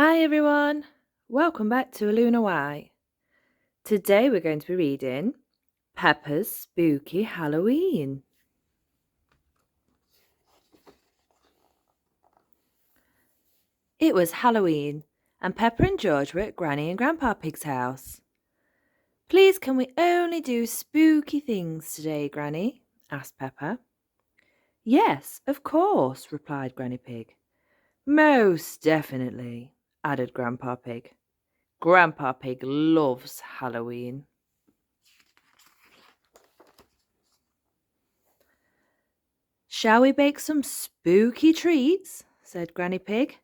Hi everyone, welcome back to Aluna Y. Today we're going to be reading Peppa's Spooky Halloween. It was Halloween and Peppa and George were at Granny and Grandpa Pig's house. Please can we only do spooky things today, Granny? Asked Peppa. Yes, of course, replied Granny Pig. Most definitely, added Grandpa Pig. Grandpa Pig loves Halloween. Shall we bake some spooky treats? Said Granny Pig.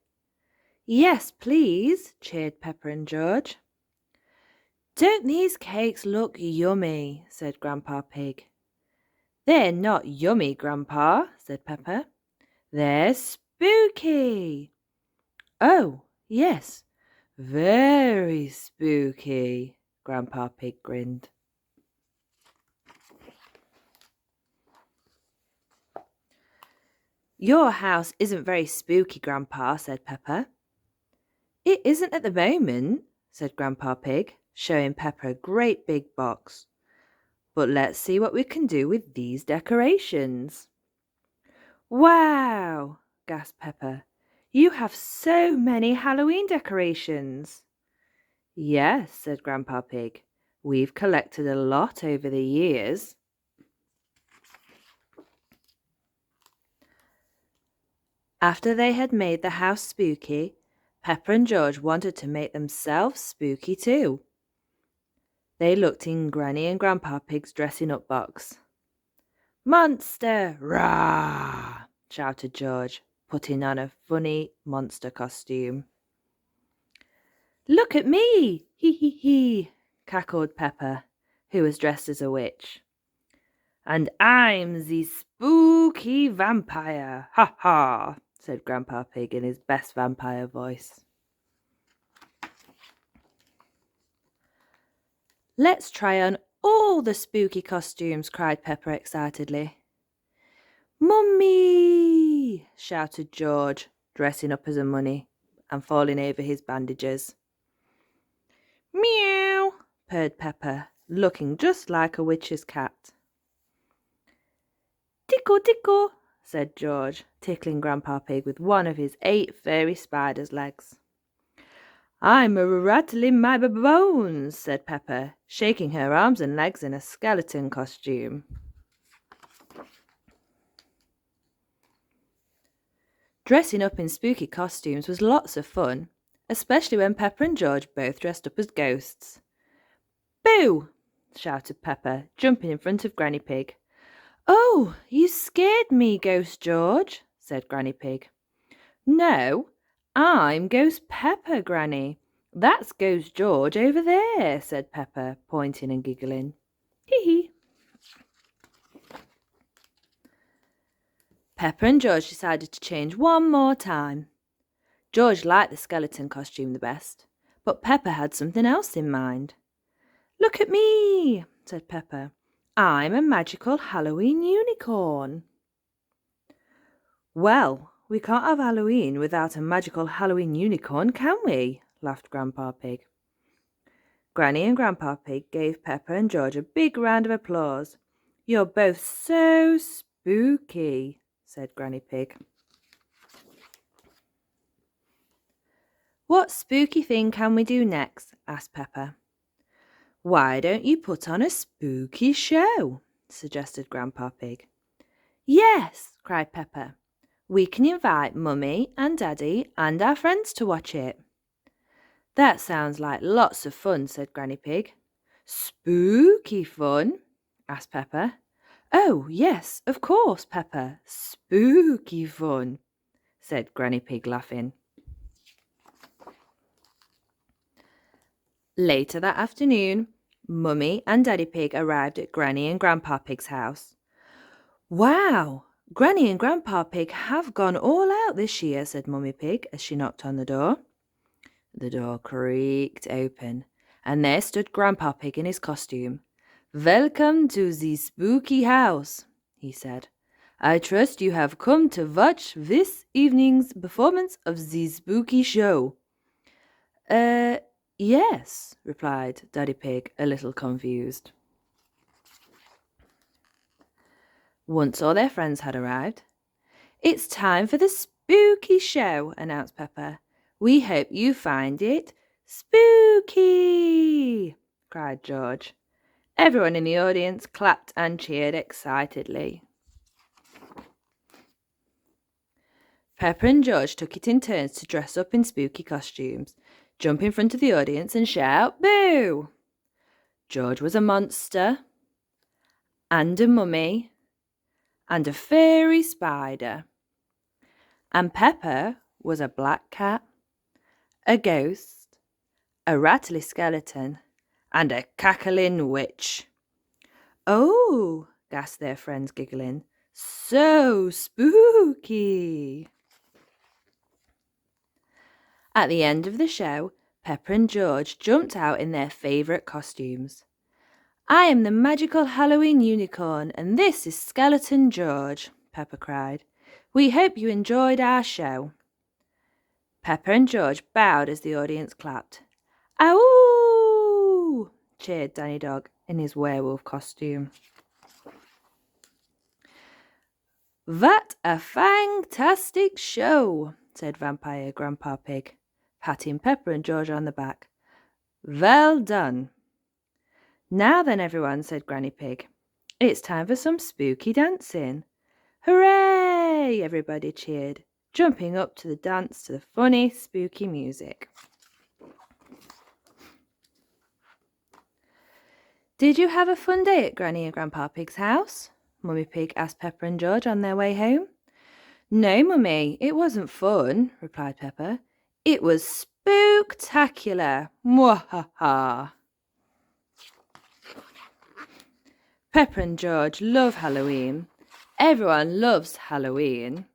Yes, please, cheered Peppa and George. Don't these cakes look yummy? Said Grandpa Pig. They're not yummy, Grandpa, said Peppa. They're spooky. Oh, yes, very spooky, Grandpa Pig grinned. Your house isn't very spooky, Grandpa, said Peppa. It isn't at the moment, said Grandpa Pig, showing Peppa a great big box. But let's see what we can do with these decorations. Wow, gasped Peppa. You have so many Halloween decorations. Yes, said Grandpa Pig. We've collected a lot over the years. After they had made the house spooky, Peppa and George wanted to make themselves spooky too. They looked in Granny and Grandpa Pig's dressing up box. Monster! Rah! Shouted George, putting on a funny monster costume. Look at me! Hee hee hee! Cackled Peppa, who was dressed as a witch. And I'm the spooky vampire! Ha ha! Said Grandpa Pig in his best vampire voice. Let's try on all the spooky costumes, cried Peppa excitedly. Mummy! Shouted George, dressing up as a bunny and falling over his bandages. Meow! Purred Peppa, looking just like a witch's cat. Tickle, tickle, said George, tickling Grandpa Pig with one of his 8 furry spider's legs. I'm a rattling my bones, said Peppa, shaking her arms and legs in a skeleton costume. Dressing up in spooky costumes was lots of fun, especially when Peppa and George both dressed up as ghosts. Boo! Shouted Peppa, jumping in front of Granny Pig. Oh, you scared me, Ghost George, said Granny Pig. No, I'm Ghost Peppa, Granny. That's Ghost George over there, said Peppa, pointing and giggling. Hee hee. Peppa and George decided to change one more time. George liked the skeleton costume the best, but Peppa had something else in mind. Look at me, said Peppa. I'm a magical Halloween unicorn. Well, we can't have Halloween without a magical Halloween unicorn, can we? Laughed Grandpa Pig. Granny and Grandpa Pig gave Peppa and George a big round of applause. You're both so spooky, said Granny Pig. What spooky thing can we do next? Asked Peppa. Why don't you put on a spooky show? Suggested Grandpa Pig. Yes, cried Peppa. We can invite Mummy and Daddy and our friends to watch it. That sounds like lots of fun, said Granny Pig. Spooky fun? Asked Peppa. Oh, yes, of course, Peppa. Spooky fun, said Granny Pig, laughing. Later that afternoon, Mummy and Daddy Pig arrived at Granny and Grandpa Pig's house. Wow, Granny and Grandpa Pig have gone all out this year, said Mummy Pig as she knocked on the door. The door creaked open, and there stood Grandpa Pig in his costume. Welcome to the spooky house, he said. I trust you have come to watch this evening's performance of the spooky show. Yes, replied Daddy Pig, a little confused. Once all their friends had arrived. It's time for the spooky show, announced Peppa. We hope you find it spooky, cried George. Everyone in the audience clapped and cheered excitedly. Peppa and George took it in turns to dress up in spooky costumes, jump in front of the audience and shout, "Boo!" George was a monster, and a mummy, and a furry spider. And Peppa was a black cat, a ghost, a rattly skeleton, and a cackling witch. "Oh," gasped their friends, giggling. "So spooky!" At the end of the show, Peppa and George jumped out in their favourite costumes. "I am the magical Halloween unicorn, and this is Skeleton George," Peppa cried. "We hope you enjoyed our show." Peppa and George bowed as the audience clapped. "Ow!" cheered Danny Dog in his werewolf costume. "What a fantastic show," said Vampire Grandpa Pig, patting Peppa and George on the back. "Well done." "Now then, everyone," said Granny Pig. "It's time for some spooky dancing." "Hooray!" everybody cheered, jumping up to the dance to the funny, spooky music. "Did you have a fun day at Granny and Grandpa Pig's house?" Mummy Pig asked Peppa and George on their way home. "No, Mummy, it wasn't fun," replied Peppa. "It was spooktacular. Mwahaha." Peppa and George love Halloween. Everyone loves Halloween.